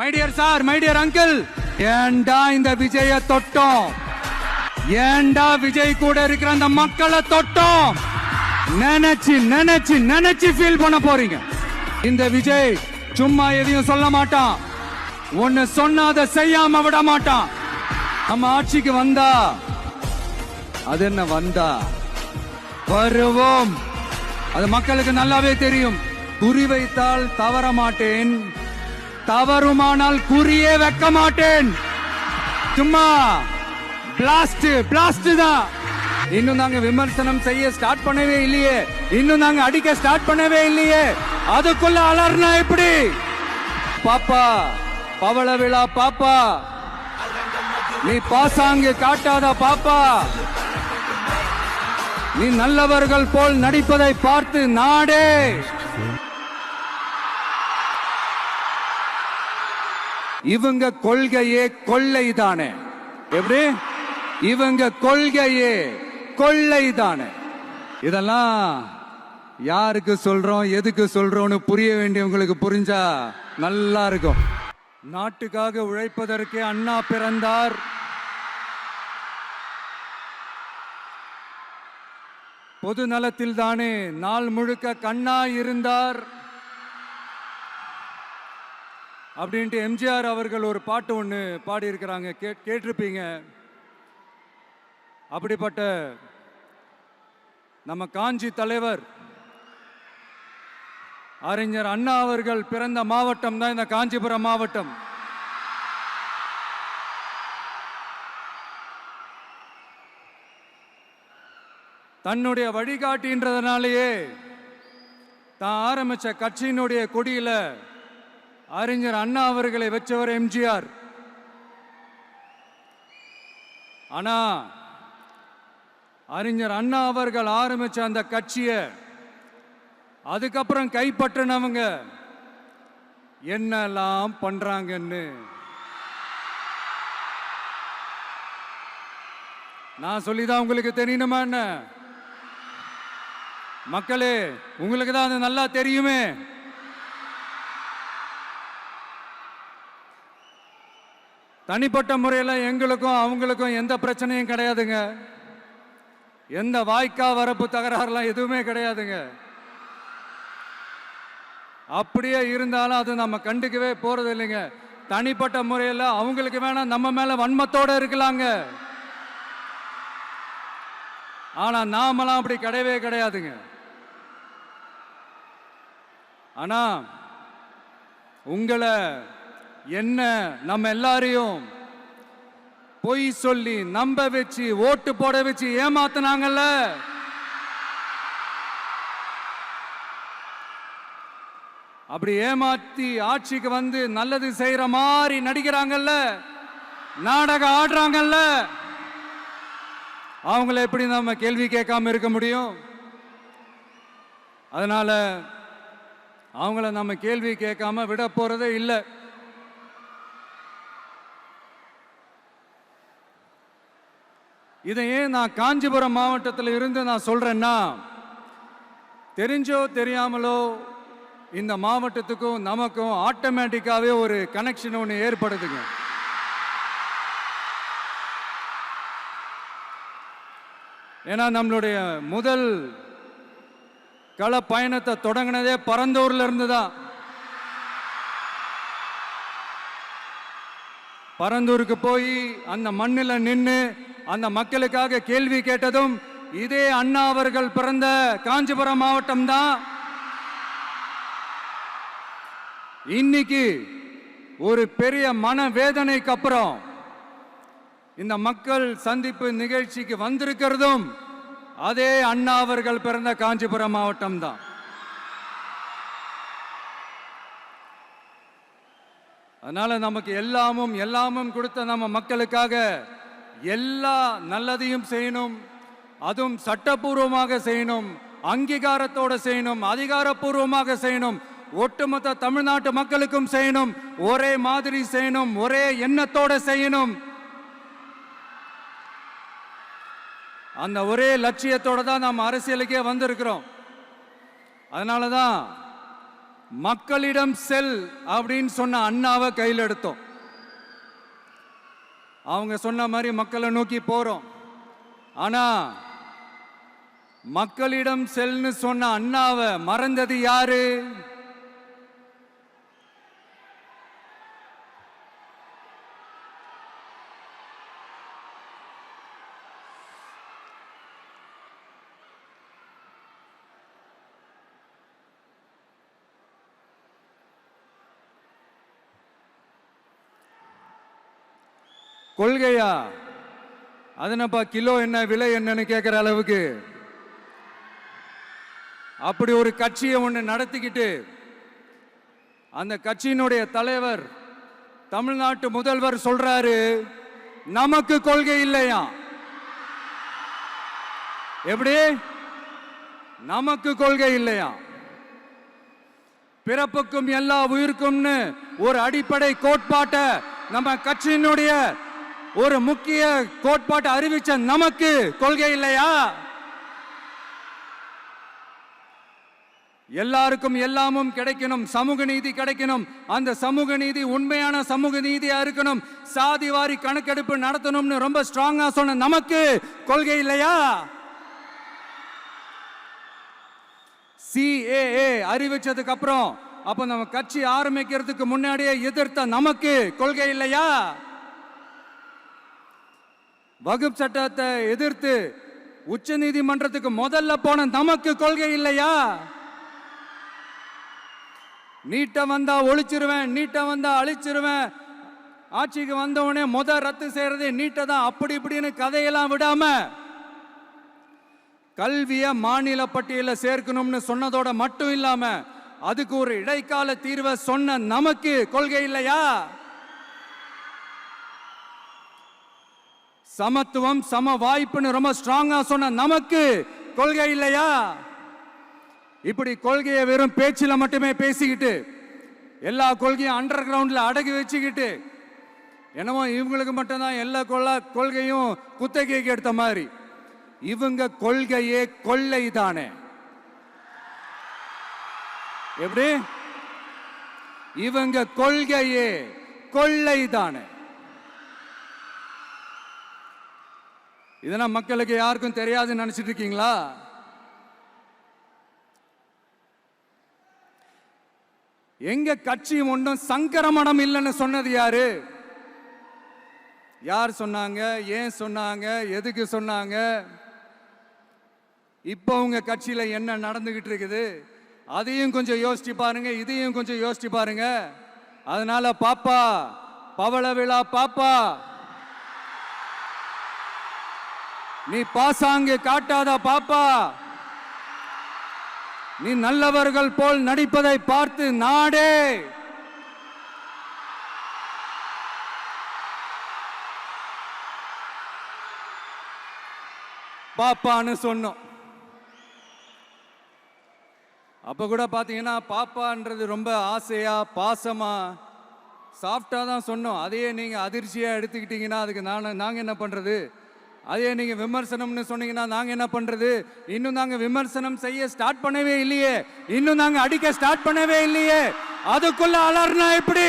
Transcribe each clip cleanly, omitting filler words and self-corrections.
My dear sir, my dear uncle, ஏண்டா இந்த விஜய தொட்டோம்? ஏண்டா விஜய் கூட இருக்கிற அந்த மக்களை தொட்டோம்? நினைச்சு நினைச்சு நினைச்சு ஃபீல் பண்ண போறீங்க. இந்த விஜய் சும்மா எதையும் சொல்ல மாட்டான். ஒன்னு சொன்னா அதை செய்யாம விட மாட்டான். நம்ம ஆட்சிக்கு வந்தா அது என்ன வந்தா வருவோம். அது மக்களுக்கு நல்லாவே தெரியும். குறி வைத்தால் தவற மாட்டேன், தவறுமானால் குறியே வைக்க மாட்டேன். சும்மா பிளாஸ்ட் பிளாஸ்ட் தான். இன்னும் நாங்க விமர்சனம் செய்ய ஸ்டார்ட் பண்ணவே இல்லையே, இன்னும் நாங்க அடிக்க ஸ்டார்ட் பண்ணவே இல்லையே, அதுக்குள்ள அலர்னா எப்படி? பாப்பா பவள விழா பாப்பா, நீ பாசாங்கு காட்டாத பாப்பா. நீ நல்லவர்கள் போல் நடிப்பதை பார்த்து நாடே இவங்க கொள்கையே கொள்ளைதானே. எப்படி? இவங்க கொள்கையே கொள்ளைதானே. இதெல்லாம் யாருக்கு சொல்றோம், எதுக்கு சொல்றோம்னு புரிய வேண்டியவங்களுக்கு புரிஞ்சா நல்லா இருக்கும். நாட்டுக்காக உழைப்பதற்கே அண்ணா பிறந்தார். பொது நலத்தில் தானே நாள் முழுக்க கண்ணா இருந்தார் அப்படின்ட்டு எம்ஜிஆர் அவர்கள் ஒரு பாட்டு ஒன்று பாடியிருக்கிறாங்க, கேட்டிருப்பீங்க. அப்படிப்பட்ட நம்ம காஞ்சி தலைவர் அறிஞர் அண்ணா அவர்கள் பிறந்த மாவட்டம் தான் இந்த காஞ்சிபுரம் மாவட்டம். தன்னுடைய வழிகாட்டின்றதுனாலேயே தான் ஆரம்பிச்ச கட்சியினுடைய கொடியில அறிஞர் அண்ணா அவர்களை வச்சவர் எம்ஜிஆர். ஆனா அறிஞர் அண்ணா அவர்கள் ஆரம்பிச்ச அந்த கட்சியை அதுக்கப்புறம் கைப்பற்றினவங்க என்னெல்லாம் பண்றாங்கன்னு நான் சொல்லிதான் உங்களுக்கு தெரியணுமா என்ன? மக்களே, உங்களுக்கு தான் அது நல்லா தெரியுமே. தனிப்பட்ட முறையில் எங்களுக்கும் அவங்களுக்கும் எந்த பிரச்சனையும் கிடையாதுங்க. எந்த வாய்க்கா வரப்பு தகராறுலாம் எதுவுமே கிடையாதுங்க. அப்படியே இருந்தாலும் அது நம்ம கண்டுக்கவே போறது இல்லைங்க. தனிப்பட்ட முறையில் அவங்களுக்கு வேணா நம்ம மேல வன்மத்தோட இருக்கலாங்க. ஆனா நாமெல்லாம் அப்படி கிடையவே கிடையாதுங்க. ஆனா உங்களை என்ன நம்ம எல்லாரையும் பொய் சொல்லி நம்ப வச்சு ஓட்டு போட வச்சு ஏமாத்தினாங்கல்ல, அப்படி ஏமாத்தி ஆட்சிக்கு வந்து நல்லது செய்யற மாதிரி நடிக்கிறாங்கல்ல, நாடகம் ஆடுறாங்கல்ல, அவங்கள எப்படி நம்ம கேள்வி கேட்காம இருக்க முடியும்? அதனால அவங்கள நம்ம கேள்வி கேட்காம விட போறதே இல்லை. இதையே நான் காஞ்சிபுரம் மாவட்டத்தில் இருந்து நான் சொல்றேன்னா, தெரிஞ்சோ தெரியாமலோ இந்த மாவட்டத்துக்கும் நமக்கும் ஆட்டோமேட்டிக்காவே ஒரு கனெக்ஷன் ஒன்று ஏற்படுதுங்க. ஏன்னா நம்மளுடைய முதல் கள பயணத்தை தொடங்கினதே பரந்தூர்ல இருந்து தான். பரந்தூருக்கு போய் அந்த மண்ணில் நின்று அந்த மக்களுக்காக கேள்வி கேட்டதும் இதே அண்ணா அவர்கள் பிறந்த காஞ்சிபுரம் மாவட்டம் தான். இன்னைக்கு ஒரு பெரிய மனவேதனைக்கு அப்புறம் இந்த மக்கள் சந்திப்பு நிகழ்ச்சிக்கு வந்திருக்கிறதும் அதே அண்ணா அவர்கள் பிறந்த காஞ்சிபுரம் மாவட்டம் தான். அதனால நமக்கு எல்லாமும் கொடுத்த நம்ம மக்களுக்காக எல்லா நல்லதையும் செய்யணும். அதுவும் சட்டப்பூர்வமாக செய்யணும், அங்கீகாரத்தோட செய்யணும், அதிகாரப்பூர்வமாக செய்யணும், ஒட்டுமொத்த தமிழ்நாட்டு மக்களுக்கும் செய்யணும், ஒரே மாதிரி செய்யணும், ஒரே எண்ணத்தோட செய்யணும். அந்த ஒரே லட்சியத்தோட தான் நாம் அரசியலுக்கே வந்திருக்கிறோம். அதனால தான் மக்களிடம் செல் அப்படின்னு சொன்ன அண்ணாவை கையில் எடுத்தோம். அவங்க சொன்ன மாதிரி மக்களை நோக்கி போறோம். ஆனா மக்களிடம் செல்னு சொன்ன அண்ணாவை மறந்தது யாரு? கொள்கையா? அதனப்பா கிலோ என்ன விலை என்னன்னு கேட்கிற அளவுக்கு அப்படி ஒரு கட்சியை ஒன்று நடத்திக்கிட்டு அந்த கட்சியினுடைய தலைவர் தமிழ்நாட்டு முதல்வர் சொல்றாரு, நமக்கு கொள்கை இல்லையா? எப்படி நமக்கு கொள்கை இல்லையா? பிறப்புக்கும் எல்லா உயிருக்கும்னு ஒரு அடிப்படை கோட்பாட்டை நம்ம கட்சியினுடைய ஒரு முக்கிய கோட்பாட்டை அறிவிச்ச நமக்கு கொள்கை இல்லையா? எல்லாருக்கும் எல்லாமும் கிடைக்கணும், சமூக நீதி கிடைக்கணும், அந்த சமூக நீதி உண்மையான சமூக நீதியா இருக்கணும், சாதி வாரி கணக்கெடுப்பு நடத்தணும்னு ரொம்ப ஸ்ட்ராங்கா சொன்ன நமக்கு கொள்கை இல்லையா? CAA அறிவிச்சதுக்கு அப்புறம் அப்ப நம்ம கட்சி ஆரம்பிக்கிறதுக்கு முன்னாடியே எதிர்த்த நமக்கு கொள்கை இல்லையா? வகுப்பு சட்டத்தை எதிர்த்து உச்ச நீதிமன்றத்துக்கு முதல்ல போன நமக்கு கொள்கை இல்லையா? நீட்ட வந்தா ஒழிச்சிருவேன், நீட்ட வந்தா அழிச்சிருவேன், ஆட்சிக்கு வந்தவனே ரத்து செய்யறதே நீட்ட தான், அப்படி இப்படின்னு கதையெல்லாம் விடாம கல்விய மாநில பட்டியலில் சேர்க்கணும்னு சொன்னதோட மட்டும் இல்லாம அதுக்கு ஒரு இடைக்கால தீர்வை சொன்ன நமக்கு கொள்கை இல்லையா? சமத்துவம் சம வாய்ப்புன்னு ரொம்ப ஸ்ட்ராங்கா சொன்ன நமக்கு கொள்கை இல்லையா? இப்படி கொள்கையை வெறும் பேச்சில மட்டுமே பேசிக்கிட்டு எல்லா கொள்கையும் அண்டர் கிரவுண்ட்ல அடக்கி வச்சுக்கிட்டு என்னமோ இவங்களுக்கு மட்டும்தான் எல்லா கொள்கையும் குத்தகைக்கு எடுத்த மாதிரி, இவங்க கொள்கையே கொள்ளை தானே. எப்படி இவங்க கொள்கையே கொள்ளை தானே. இதெல்லாம் மக்களுக்கு யாருக்கும் தெரியாதுன்னு நினைச்சிட்டு இருக்கீங்களா? எங்க கட்சி ஒன்றும் சங்கரமணம் இல்லைன்னு சொன்னது யாரு? யார் சொன்னாங்க? ஏன் சொன்னாங்க? எதுக்கு சொன்னாங்க? இப்போ உங்க கட்சியில என்ன நடந்துகிட்டு இருக்குது அதையும் கொஞ்சம் யோசிச்சு பாருங்க, இதையும் கொஞ்சம் யோசிச்சு பாருங்க. அதனால பாப்பா, பவள விழா பாப்பா, நீ பாசாங்கு காட்டாத பாப்பா, நீ நல்லவர்கள் போல் நடிப்பதை பார்த்து நாடே பாப்பான்னு சொன்னோம். அப்ப கூட பாத்தீங்கன்னா பாப்பான்றது ரொம்ப ஆசையா பாசமா சாஃப்டா தான் சொன்னோம். அதையே நீங்க அதிர்ச்சியா எடுத்துக்கிட்டீங்கன்னா அதுக்கு நாங்க என்ன பண்றது? அதே நீங்க விமர்சனம்னு சொன்னீங்கன்னா நாங்க என்ன பண்றது? இன்னும் நாங்க விமர்சனம் செய்ய ஸ்டார்ட் பண்ணவே இல்லையே, இன்னும் நாங்க அடிக்க ஸ்டார்ட் பண்ணவே இல்லையே, அதுக்குள்ள அலர்னா எப்படி?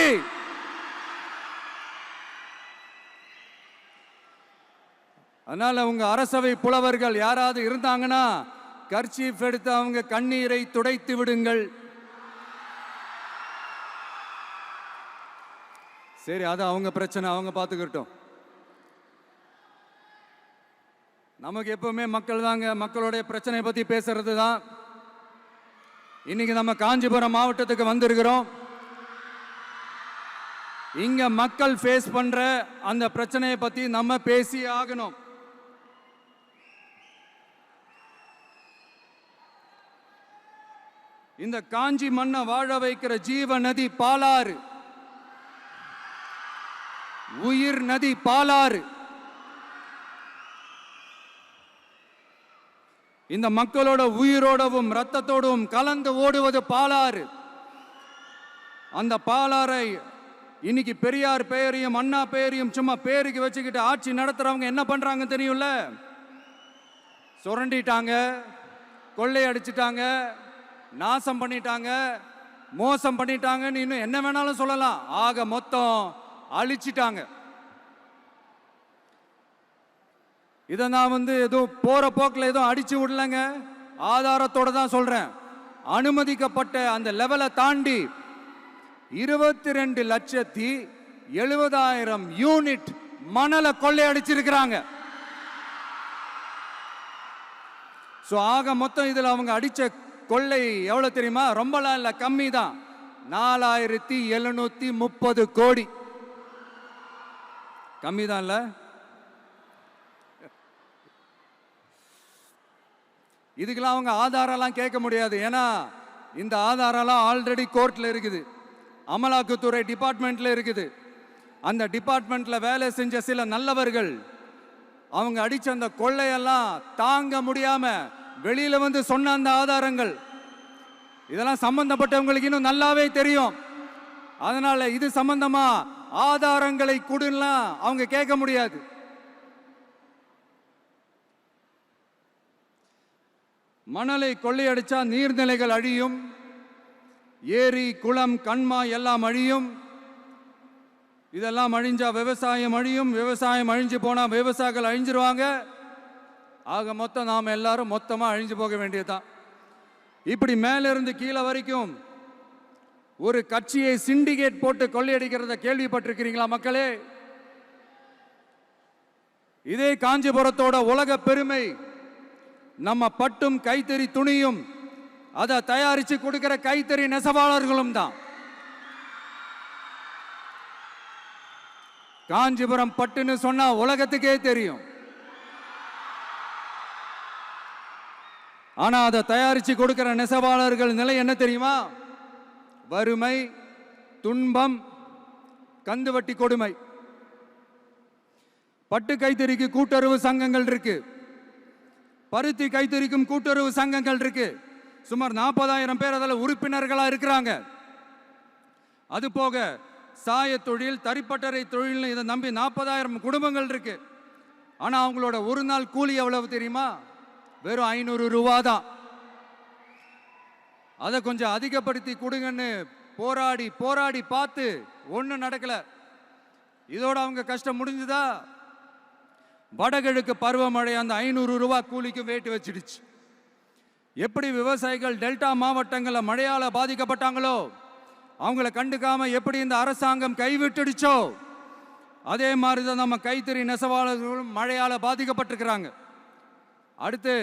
அதனால உங்க அரசவை புலவர்கள் யாராவது இருந்தாங்கன்னா கர்ச்சீஃப் எடுத்து அவங்க கண்ணீரை துடைத்து விடுங்கள். சரி, அது அவங்க பிரச்சனை, அவங்க பார்த்துக்கிட்டோம். நமக்கு எப்பவுமே மக்கள் தாங்க, மக்களுடைய பிரச்சனை பத்தி பேசுறது தான். இன்னைக்கு நம்ம காஞ்சிபுரம் மாவட்டத்துக்கு வந்திருக்கிறோம். இங்க மக்கள் ஃபேஸ் பண்ற அந்த பிரச்சனையை பத்தி நம்ம பேசி ஆகணும். இந்த காஞ்சி மண்ணை வாழ வைக்கிற ஜீவ நதி பாலாறு, உயிர் நதி பாலாறு. இந்த மக்களோட உயிரோடவும் ரத்தத்தோடும் கலந்து ஓடுவது பாலாறு. அந்த பாலாறை இன்னைக்கு பெரியார் பெயரையும் அண்ணா பெயரையும் சும்மா பேருக்கு வச்சுக்கிட்டு ஆட்சி நடத்துறவங்க என்ன பண்றாங்க தெரியும்ல? சுரண்டிட்டாங்க, கொள்ளை அடிச்சிட்டாங்க, நாசம் பண்ணிட்டாங்க, மோசம் பண்ணிட்டாங்கன்னு இன்னும் என்ன வேணாலும் சொல்லலாம். ஆக மொத்தம் அழிச்சிட்டாங்க. இதை நான் ஏதோ போற போக்கில் ஏதோ அடிச்சு விடலங்க, ஆதாரத்தோட தான் சொல்றேன். அனுமதிக்கப்பட்ட அந்த லெவலை தாண்டி 22,70,000 யூனிட் மணலை கொள்ளையடிச்சிருக்கிறாங்க. ஆக மொத்தம் இதுல அவங்க அடிச்ச கொள்ளை எவ்வளவு தெரியுமா? ரொம்பலாம் இல்ல, கம்மி தான். 4,730 கோடி. கம்மி தான் இல்ல? இதுக்கெல்லாம் அவங்க ஆதாரம்லாம் கேட்க முடியாது. ஏன்னா இந்த ஆதாரம்லாம் ஆல்ரெடி கோர்ட்ல இருக்குது, அமலாக்கத்துறை டிபார்ட்மெண்ட்ல இருக்குது. அந்த டிபார்ட்மெண்ட்ல வேலை செஞ்ச சில நல்லவர்கள் அவங்க அடிச்ச அந்த கொள்ளையெல்லாம் தாங்க முடியாம வெளியில சொன்ன அந்த ஆதாரங்கள், இதெல்லாம் சம்பந்தப்பட்டவங்களுக்கு இன்னும் நல்லாவே தெரியும். அதனால இது சம்பந்தமா ஆதாரங்களை கொடுலாம் அவங்க கேட்க முடியாது. மணலை கொள்ளையடிச்சா நீர்நிலைகள் அழியும், ஏரி குளம் கண்மாய் எல்லாம் அழியும். இதெல்லாம் அழிஞ்சா விவசாயம் அழியும், விவசாயம் அழிஞ்சு போனா விவசாயிகள் அழிஞ்சிருவாங்க. ஆக மொத்தம் நாம் எல்லாரும் மொத்தமா அழிஞ்சு போக வேண்டியதுதான். இப்படி மேலிருந்து கீழே வரைக்கும் ஒரு கட்சியை சிண்டிகேட் போட்டு கொள்ளையடிக்கிறத கேள்விப்பட்டிருக்கிறீங்களா மக்களே? இதே காஞ்சிபுரத்தோட உலக பெருமை நம்ம பட்டும் கைத்தறி துணியும், அதை தயாரிச்சு கொடுக்கிற கைத்தறி நெசவாளர்களும் தான். காஞ்சிபுரம் பட்டுன்னு சொன்னா உலகத்துக்கே தெரியும். ஆனா அதை தயாரிச்சு கொடுக்கிற நெசவாளர்கள் நிலை என்ன தெரியுமா? வறுமை, துன்பம், கந்துவட்டி கொடுமை. பட்டு கைத்தறிக்கு கூட்டுறவு சங்கங்கள் இருக்கு, பருத்தி கைத்தறிக்கும் கூட்டுறவு சங்கங்கள் இருக்கு. சுமார் 40,000 பேர் அதில் உறுப்பினர்களா இருக்கிறாங்க. அது போக சாய தொழில், தறிப்பட்டறை தொழில், இதை நம்பி 40,000 குடும்பங்கள் இருக்கு. ஆனா அவங்களோட ஒரு நாள் கூலி எவ்வளவு தெரியுமா? வெறும் 500 ரூபா தான். அதை கொஞ்சம் அதிகப்படுத்தி கொடுங்கன்னு போராடி போராடி பார்த்து ஒன்றும் நடக்கல. இதோட அவங்க கஷ்டம் முடிஞ்சுதா? வடகிழக்கு பருவமழை அந்த 500 ரூபா கூலிக்கு வேட்டு வச்சிடுச்சு. எப்படி விவசாயிகள் டெல்டா மாவட்டங்களில் மழையால பாதிக்கப்பட்டாங்களோ, அவங்கள கண்டுக்காம எப்படி இந்த அரசாங்கம் கைவிட்டுடுச்சோ, அதே மாதிரி தான் நம்ம கைத்தறி நெசவாளர்களும் மழையால பாதிக்கப்பட்டிருக்கிறாங்க. அடுத்து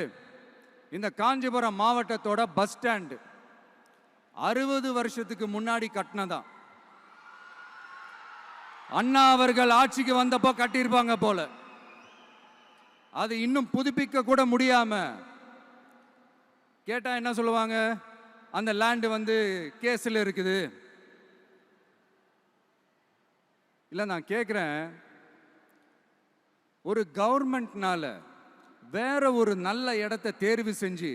இந்த காஞ்சிபுரம் மாவட்டத்தோட பஸ் ஸ்டாண்டு 60 வருஷத்துக்கு முன்னாடி கட்டினதான். அண்ணா அவர்கள் ஆட்சிக்கு வந்தப்போ கட்டியிருப்பாங்க போல. அது இன்னும் புதுப்பிக்க கூட முடியாம கேட்டா என்ன சொல்லுவாங்க? அந்த லேண்டு கேஸ்ல இருக்குது. இல்ல நான் கேட்கிறேன், ஒரு கவர்மெண்ட்னால வேற ஒரு நல்ல இடத்தை தேர்வு செஞ்சு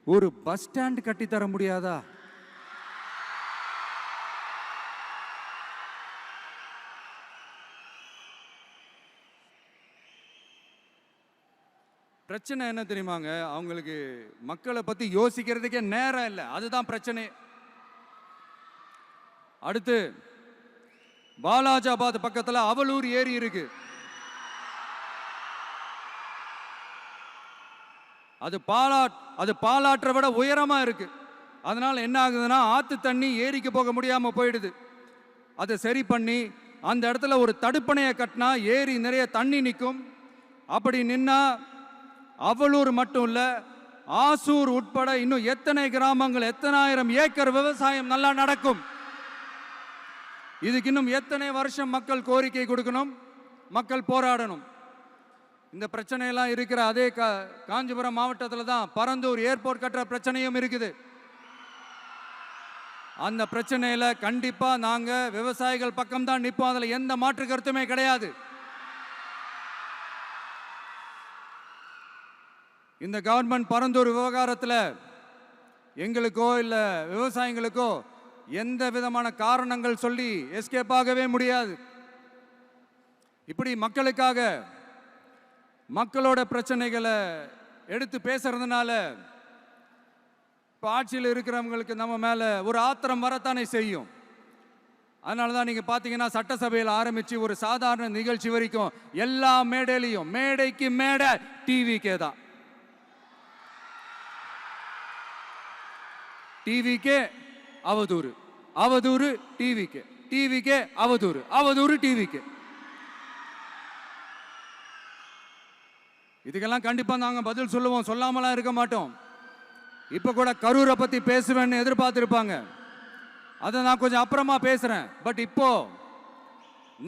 ஒரு பஸ் ஸ்டாண்ட் கட்டி தர முடியாதா? பிரச்சனை என்ன தெரியுமாங்க? அவங்களுக்கு மக்களை பத்தி யோசிக்கிறதுக்கே நேரம் இல்லை, அதுதான் பிரச்சனை. அடுத்து பாலாஜாபாத் பக்கத்துல அவலூர் ஏரி இருக்கு. அது பாலாற்றை விட உயரமா இருக்கு. அதனால என்ன ஆகுதுன்னா, ஆத்து தண்ணி ஏரிக்கு போக முடியாம போயிடுது. அதை சரி பண்ணி அந்த இடத்துல ஒரு தடுப்பணையை கட்டினா ஏரி நிறைய தண்ணி நிற்கும். அப்படி நின்னா அவலூர் மட்டும் இல்ல, ஆசூர் உட்பட இன்னும் எத்தனை கிராமங்கள், எத்தனை ஆயிரம் ஏக்கர் விவசாயம் நல்லா நடக்கும். இதுக்கு இன்னும் எத்தனை வருஷம் மக்கள் கோரிக்கை கொடுக்கணும், மக்கள் போராடணும். இந்த பிரச்சனையெல்லாம் இருக்கிற அதே காஞ்சிபுரம் மாவட்டத்தில் தான் பரந்தூர் ஏர்போர்ட் கட்டுற பிரச்சனையும் இருக்குது. அந்த பிரச்சனையில கண்டிப்பா நாங்க விவசாயிகள் பக்கம் தான் நிற்போம், அதுல எந்த மாற்று கருத்துமே கிடையாது. இந்த கவர்மெண்ட் பரந்தூர் விவகாரத்தில் எங்களுக்கோ இல்ல விவசாயிகளுக்கோ எந்த விதமான காரணங்கள் சொல்லி எஸ்கேப் ஆகவே முடியாது. இப்படி மக்களுக்காக மக்களோட பிரச்சனைகளை எடுத்து பேசுறதுனால இப்போ ஆட்சியில் இருக்கிறவங்களுக்கு நம்ம மேலே ஒரு ஆத்திரம் வரத்தானே செய்யும். அதனால தான் நீங்கள் பார்த்தீங்கன்னா சட்டசபையில் ஆரம்பித்து ஒரு சாதாரண நிகழ்ச்சி வரைக்கும் எல்லா மேடையிலையும் மேடைக்கு மேடை டிவிக்கே தான். டிவிக்கே அவதூறு, அவதூறு டிவிக்கு, டிவிக்கே அவதூறு, அவதூறு டிவிக்கு. இதுக்கெல்லாம் கண்டிப்பா நாங்க பதில் சொல்லுவோம், சொல்லாமலாம் இருக்க மாட்டோம். இப்ப கூட கரூரை பத்தி பேசுவேன்னு எதிர்பார்த்திருப்பாங்க, அதை நான் கொஞ்சம் அப்புறமா பேசுறேன். பட் இப்போ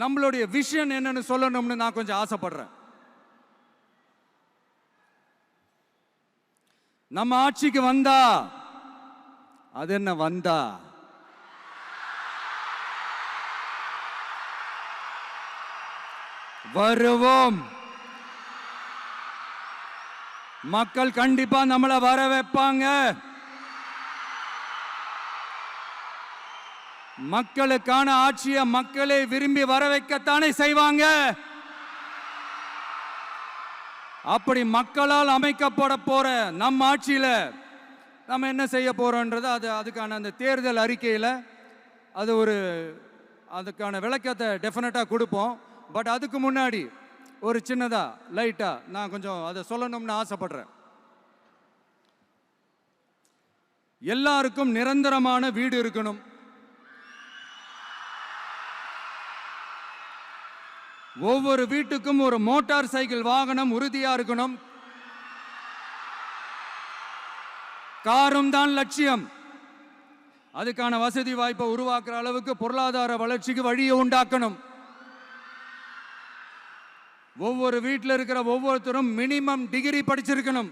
நம்மளுடைய விஷன் என்னன்னு சொல்லணும்னு நான் கொஞ்சம் ஆசைப்படுறேன். நம்ம ஆட்சிக்கு வந்தா, அது என்ன வந்தா, வருவோம். மக்கள் கண்டிப்பா நம்மளை வர வைப்பாங்க. மக்களுக்கான ஆட்சியை மக்களே விரும்பி வர வைக்கத்தானே செய்வாங்க. அப்படி மக்களால் அமைக்கப்பட போற நம்ம ஆட்சியில நம்ம என்ன செய்ய போறோம்ன்றது அதுக்கான அந்த தேர்தல் அறிக்கையில் அதுக்கான விளக்கத்தை டெஃபினட்டா கொடுப்போம். பட் அதுக்கு முன்னாடி ஒரு சின்னதா லைட்டா நான் கொஞ்சம் அதை சொல்லணும்னு ஆசைப்படுறேன். எல்லாருக்கும் நிரந்தரமான வீடு இருக்கணும். ஒவ்வொரு வீட்டுக்கும் ஒரு மோட்டார் சைக்கிள் வாகனம் உறுதியா இருக்கணும். காரும் தான் லட்சியம். அதுக்கான வசதி வாய்ப்பை உருவாக்குற அளவுக்கு பொருளாதார வளர்ச்சிக்கு வழியை உண்டாக்கணும். ஒவ்வொரு வீட்டில் இருக்கிற ஒவ்வொருத்தரும் மினிமம் டிகிரி படிச்சிருக்கணும்.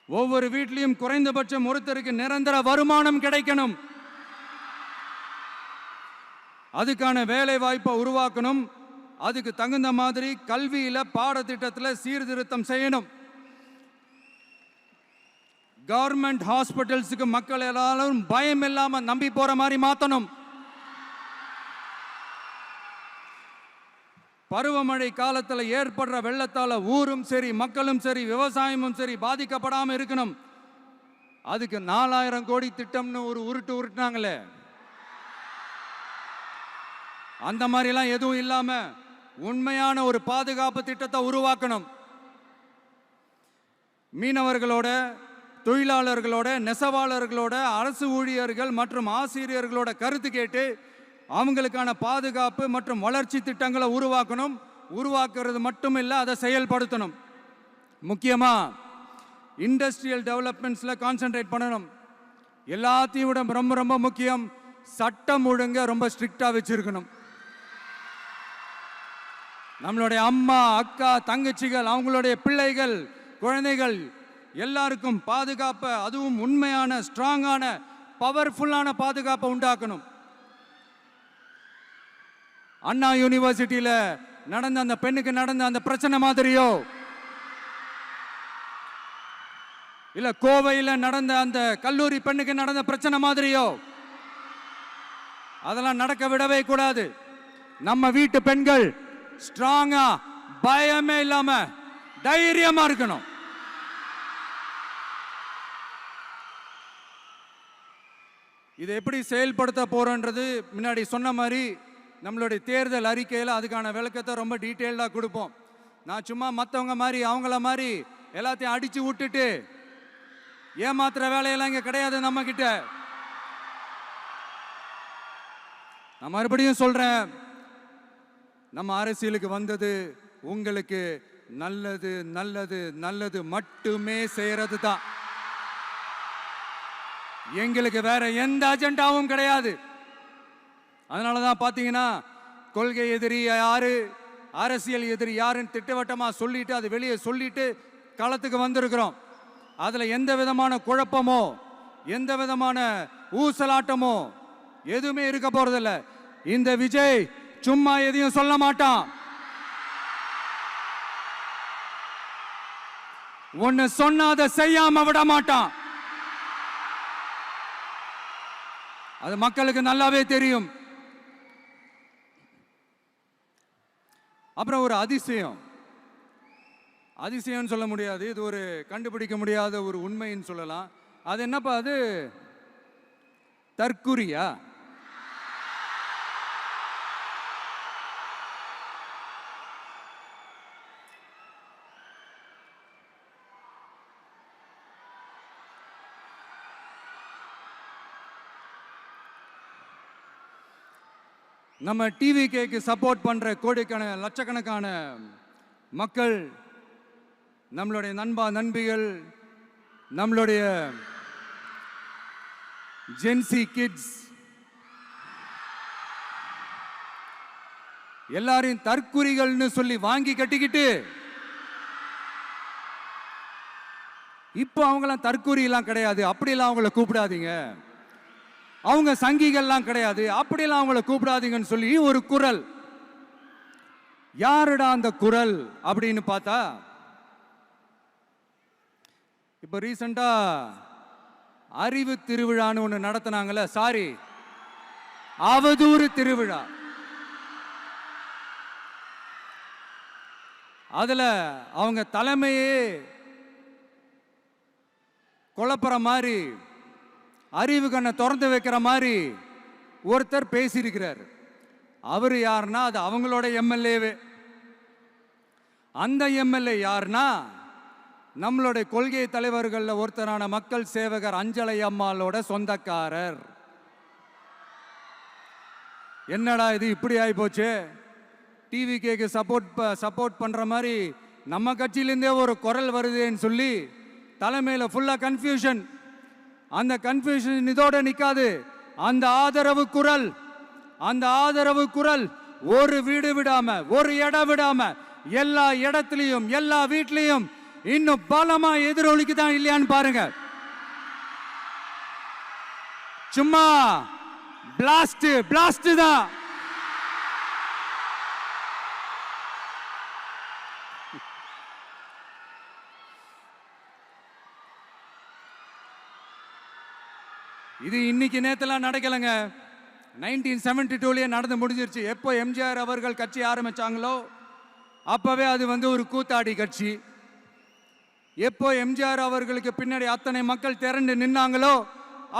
ஒவ்வொரு வீட்டிலையும் குறைந்தபட்சம் ஒருத்தருக்கு நிரந்தர வருமானம் கிடைக்கணும். அதுக்கான வேலை வாய்ப்பை உருவாக்கணும். அதுக்கு தகுந்த மாதிரி கல்வியில பாடத்திட்டத்தில் சீர்திருத்தம் செய்யணும். கவர்மெண்ட் ஹாஸ்பிட்டல்ஸுக்கு மக்கள் எல்லாரும் பயம் இல்லாம நம்பி போற மாதிரி மாத்தணும். பருவமழை காலத்தில் ஏற்படுற வெள்ளத்தால ஊரும் சரி மக்களும் சரி விவசாயமும் சரி பாதிக்கப்படாம இருக்கணும். அதுக்கு 4000 கோடி திட்டம்னு ஒரு உருட்டுனாங்களே, அந்த மாதிரிலாம் எதுவும் இல்லாம உண்மையான ஒரு பாதுகாப்பு திட்டத்தை உருவாக்கணும். மீனவர்களோட, தொழிலாளர்களோட, நெசவாளர்களோட, அரசு ஊழியர்கள் மற்றும் ஆசிரியர்களோட கருத்து கேட்டு அவங்களுக்கான பாதுகாப்பு மற்றும் வளர்ச்சி திட்டங்களை உருவாக்கணும். உருவாக்குறது மட்டும் இல்லை, அதை செயல்படுத்தணும். முக்கியமாக இண்டஸ்ட்ரியல் டெவலப்மெண்ட்ஸில் கான்சென்ட்ரேட் பண்ணணும். எல்லாத்தையும் விட ரொம்ப ரொம்ப முக்கியம், சட்டம் ஒழுங்க ரொம்ப ஸ்ட்ரிக்டாக வச்சிருக்கணும். நம்மளுடைய அம்மா, அக்கா, தங்கச்சிகள், அவங்களுடைய பிள்ளைகள், குழந்தைகள் எல்லாருக்கும் பாதுகாப்பை, அதுவும் உண்மையான ஸ்ட்ராங்கான பவர்ஃபுல்லான பாதுகாப்பை உண்டாக்கணும். அண்ணா யூனிவர்சிட்டியில நடந்த அந்த பெண்ணுக்கு நடந்த அந்த பிரச்சனை மாதிரியோ, இல்ல கோவையில் நடந்த அந்த கல்லூரி பெண்ணுக்கு நடந்த பிரச்சனை மாதிரியோ அதெல்லாம் நடக்க விடவே கூடாது. நம்ம வீட்டு பெண்கள் ஸ்ட்ராங்கா, பயமே இல்லாம தைரியமா இருக்கணும். இதை எப்படி செயல்படுத்த போறோன்றது முன்னாடி சொன்ன மாதிரி நம்மளுடைய தேர்தல் அறிக்கையில் அதுக்கான விளக்கத்தை ரொம்ப டீட்டெயில்டாக கொடுப்போம். நான் சும்மா மற்றவங்க மாதிரி அவங்கள மாதிரி எல்லாத்தையும் அடிச்சு விட்டுட்டு ஏமாத்துற வேலையெல்லாம் இங்கே கிடையாது நம்ம கிட்ட. நான் மறுபடியும் சொல்றேன், நம்ம அரசியலுக்கு வந்தது உங்களுக்கு நல்லது நல்லது நல்லது மட்டுமே செய்யறது தான். எங்களுக்கு வேற எந்த அஜெண்டாவும் கிடையாது. அதனால தான் பார்த்தீங்கன்னா கொள்கை எதிரி யாரு, அரசியல் எதிரி யாருன்னு திட்டவட்டமாக சொல்லிட்டு அது வெளியே சொல்லிட்டு களத்துக்கு வந்திருக்கிறோம். அதில் எந்த விதமான குழப்பமோ எந்த விதமான ஊசலாட்டமோ எதுவுமே இருக்க போறதில்ல. இந்த விஜய் சும்மா எதையும் சொல்ல மாட்டான். ஒன்னு சொன்ன அதை செய்யாம விட மாட்டான். அது மக்களுக்கு நல்லாவே தெரியும். அப்புறம் ஒரு அதிசயம், அதிசயம்னு சொல்ல முடியாது, இது ஒரு கண்டுபிடிக்க முடியாத ஒரு உண்மைன்னு சொல்லலாம். அது என்னப்பா அது? தற்குறியா? நம்ம டிவிகேக்கு சப்போர்ட் பண்ற கோடிக்கணக்கான லட்சக்கணக்கான மக்கள், நம்மளுடைய நண்பா நண்பிகள், நம்மளுடைய ஜென்சி கிட்ஸ் எல்லாரையும் தற்குறிகள்னு சொல்லி வாங்கி கட்டிக்கிட்டு இப்போ அவங்களாம் தற்குறி எல்லாம் கிடையாது, அப்படிலாம் அவங்கள கூப்பிடாதீங்க, அவங்க சங்கிகள்லாம் கிடையாது, அப்படிலாம் அவங்கள கூப்பிடாதீங்கன்னு சொல்லி ஒரு குரல். யாருடா அந்த குரல் அப்படின்னு பார்த்தா, இப்ப ரீசெண்டா அறிவு திருவிழான்னு ஒண்ணு நடத்தினாங்கல்ல, சாரி அவதூறு திருவிழா. அதுல அவங்க தலைமையே குழப்பற மாதிரி, அறிவு கண்ணை திறந்து வைக்கிற மாதிரி ஒருத்தர் பேசியிருக்கிறார். அவர் யாருன்னா அது அவங்களோட எம்எல்ஏவே. அந்த எம்எல்ஏ யாருன்னா நம்மளுடைய கொள்கை தலைவர்கள் ஒருத்தரான மக்கள் சேவகர் அஞ்சலை அம்மாளோட சொந்தக்காரர். என்னடா இது இப்படி ஆகி போச்சு? டிவிகேக்கு சப்போர்ட் பண்ற மாதிரி நம்ம கட்சியிலேருந்தே ஒரு குரல் வருதுன்னு சொல்லி தலைமையில் ஃபுல்லா கன்ஃபியூஷன். அந்த கன்ஃபியூஷன் இதோட நிக்காது. அந்த ஆதரவு குரல் ஒரு வீடு விடாம, ஒரு இடம் விடாம, எல்லா இடத்துலயும் எல்லா வீட்லயும் இன்னும் பலமா எதிரொலிக்கு தான் இல்லையான்னு பாருங்க. சும்மா பிளாஸ்ட் தான். இது இன்னைக்கு நேத்தெல்லாம் நடக்கலைங்க, 1972லயே நடந்து முடிஞ்சிருச்சு. எப்போ எம்ஜிஆர் அவர்கள் கட்சி ஆரம்பிச்சாங்களோ அப்பவே அது ஒரு கூத்தாடி கட்சி. எப்போ எம்ஜிஆர் அவர்களுக்கு பின்னாடி அத்தனை மக்கள் திரண்டு நின்னாங்களோ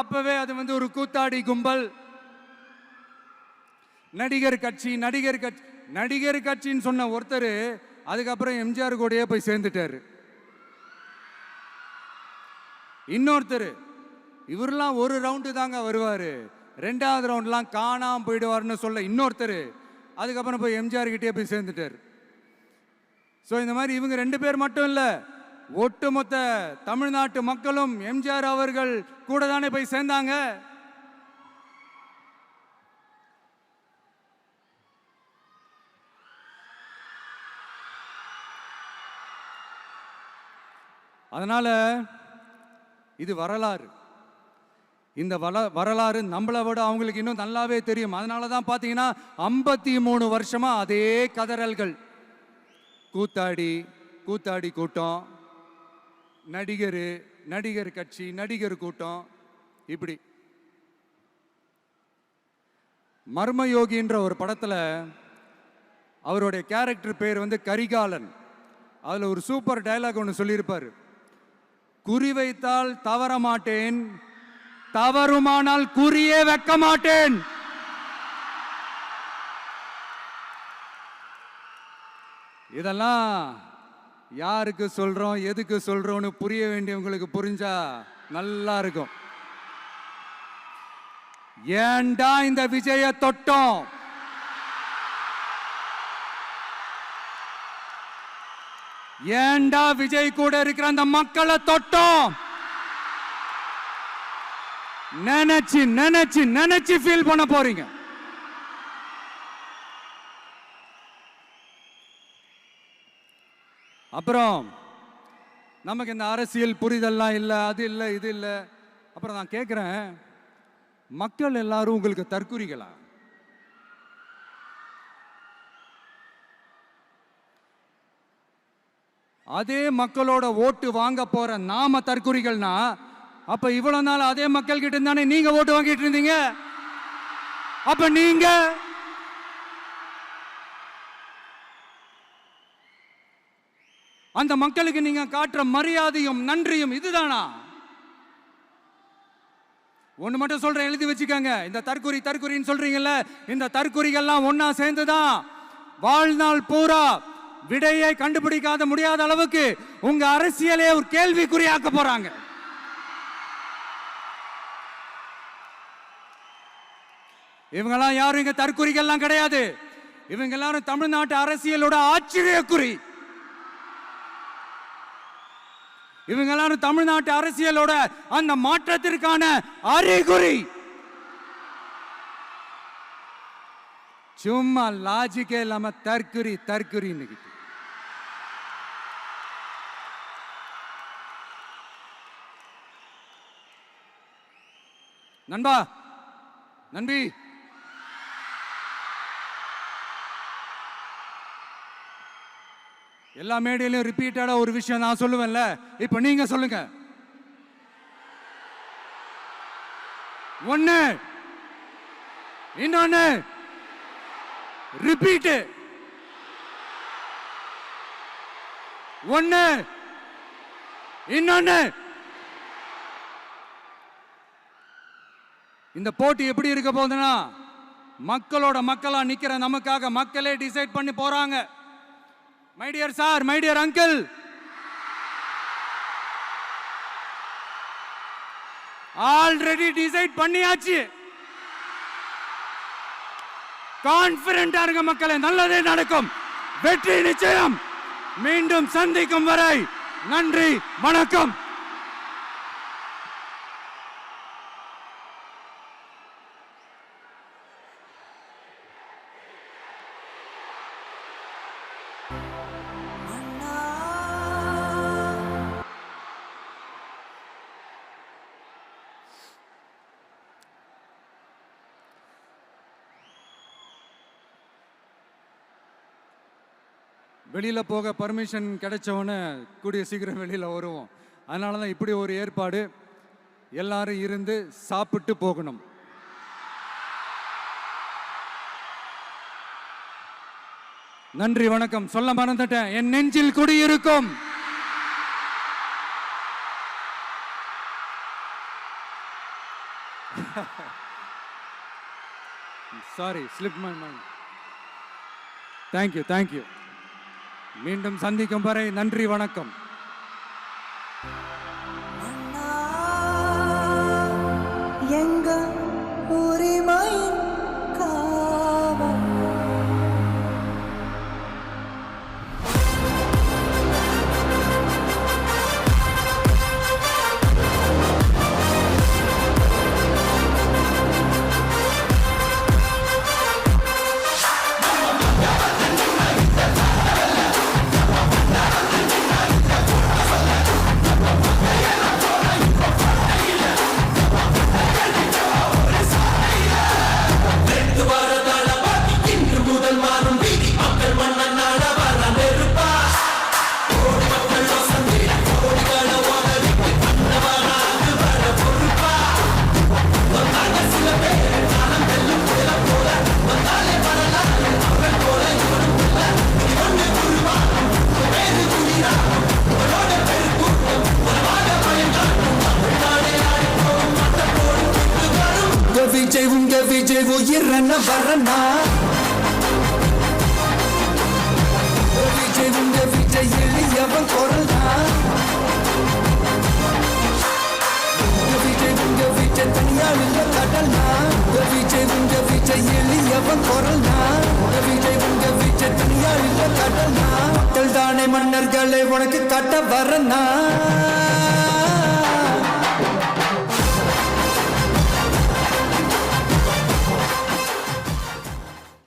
அப்பவே அது ஒரு கூத்தாடி கும்பல். நடிகர் கட்சின்னு சொன்ன ஒருத்தர் அதுக்கப்புறம் எம்ஜிஆர் கூடயே போய் சேர்ந்துட்டாரு. இன்னொருத்தர் இவரெல்லாம் ஒரு ரவுண்டு தாங்க வருவாரு, ரெண்டாவது ரவுண்ட்லாம் காணாம போயிடுவார்னு சொல்ல இன்னொருத்தர் அதுக்கப்புறம் போய் எம்ஜிஆர் கிட்டே போய் சேர்ந்துட்டார். ஸோ இந்த மாதிரி இவங்க ரெண்டு பேர் மட்டும் இல்லை, ஒட்டுமொத்த தமிழ்நாட்டு மக்களும் எம்ஜிஆர் அவர்கள் கூட தானே போய் சேர்ந்தாங்க. அதனால இது வரலாறு. இந்த வரலாறு நம்மளை விட அவங்களுக்கு இன்னும் நல்லாவே தெரியும். அதனால தான் பார்த்தீங்கன்னா 53 வருஷமா அதே கதறல்கள். கூத்தாடி கூட்டம், நடிகர் கட்சி, நடிகர் கூட்டம், இப்படி. மர்மயோகின்ற ஒரு படத்தில் அவருடைய கேரக்டர் பேர் கரிகாலன். அதில் ஒரு சூப்பர் டயலாக் ஒன்று சொல்லியிருப்பார். குறி வைத்தால் தவற மாட்டேன், தவறுமானால் குறியே வைக்க மாட்டேன். இதெல்லாம் யாருக்கு சொல்றோம், எதுக்கு சொல்றோம்னு புரிய வேண்டியவங்களுக்கு புரிஞ்சா நல்லா இருக்கும். ஏண்டா இந்த விஜய தொட்டோம்? ஏண்டா விஜய் கூட இருக்கிற அந்த மக்களை தொட்டோம்? நினைச்சு ஃபீல் பண்ண போறீங்க. அப்புறம் நமக்கு இந்த அரசியல் புரிதல்லாம் இல்லை, அது இல்லை, இது இல்லை. அப்புறம் நான் கேட்கிறேன், மக்கள் எல்லாரும் உங்களுக்கு தற்குறிகளா? அதே மக்களோட ஓட்டு வாங்க போற நாம தற்குறிகள்னா, அப்ப இவ்வளவு நாள் அதே மக்கள் கிட்ட இருந்தானே நீங்க ஓட்டு வாங்கிட்டு இருந்தீங்க. அப்ப நீங்க அந்த மக்களுக்கு நீங்க காட்டுற மரியாதையும் நன்றியும் இதுதானா? ஒண்ணு மட்டும் சொல்றேன், எழுதி வச்சுக்கோங்க. இந்த தற்குறின்னு சொல்றீங்கல்ல, இந்த தற்குறிகள்லாம் ஒன்னா சேர்ந்துதான் வாழ்நாள் பூரா விடையை கண்டுபிடிக்காத முடியாத அளவுக்கு உங்க அரசியலே ஒரு கேள்விக்குறியாக்க போறாங்க. இவங்கெல்லாம் யாரும் இங்க தற்குறிகள்லாம் கிடையாது. இவங்க எல்லாரும் தமிழ்நாட்டு அரசியலோட ஆச்சரியக்குறி. இவங்க எல்லாரும் தமிழ்நாட்டு அரசியலோட அந்த மாற்றத்திற்கான அறிகுறி. சும்மா லாஜிக்கே இல்லாம தற்குறி. நண்பா, நம்பி, எல்லா மேடையிலும் ரிப்பீட்டடா ஒரு விஷயம் நான் சொல்லுவேன்ல, இப்ப நீங்க சொல்லுங்க. ஒண்ணு, இன்னொன்னு, ரிப்பீட். ஒண்ணு, இன்னொன்னு. இந்த போட்டி எப்படி இருக்க போகுதுன்னா, மக்களோட மக்களா நிக்கிற நமக்காக மக்களே டிசைட் பண்ணி போறாங்க. My dear sir, my dear uncle, already decide பண்ணியாச்சு. கான்பிடென்டா இருக்க மக்களே, நல்லதே நடக்கும், வெற்றி நிச்சயம். மீண்டும் சந்திக்கும் வரை நன்றி, வணக்கம். வெளியில போக பர்மிஷன் கிடைச்சவொன்னே கூடிய சீக்கிரம் வெளியில வருவோம். அதனால தான் இப்படி ஒரு ஏற்பாடு. எல்லாரும் இருந்து சாப்பிட்டு போகணும். நன்றி, வணக்கம். சொல்ல மறந்துட்டேன், என் நெஞ்சில் குடியிருக்கும் sorry, slip my mind. Thank you. மீண்டும் சந்திக்கும் வரை நன்றி, வணக்கம். எங்க உரிமை காவல் விஜய் உயிரன வரனா விஜய் எளியவன் குரல்னா விஜய் தனியால் இல்ல கடல்னா விஜய் எளியவன் குரல்னா விஜய் தனியால் இல்ல கடல்னா மக்கள் தானே மன்னர்களை உனக்கு காட்ட வரனா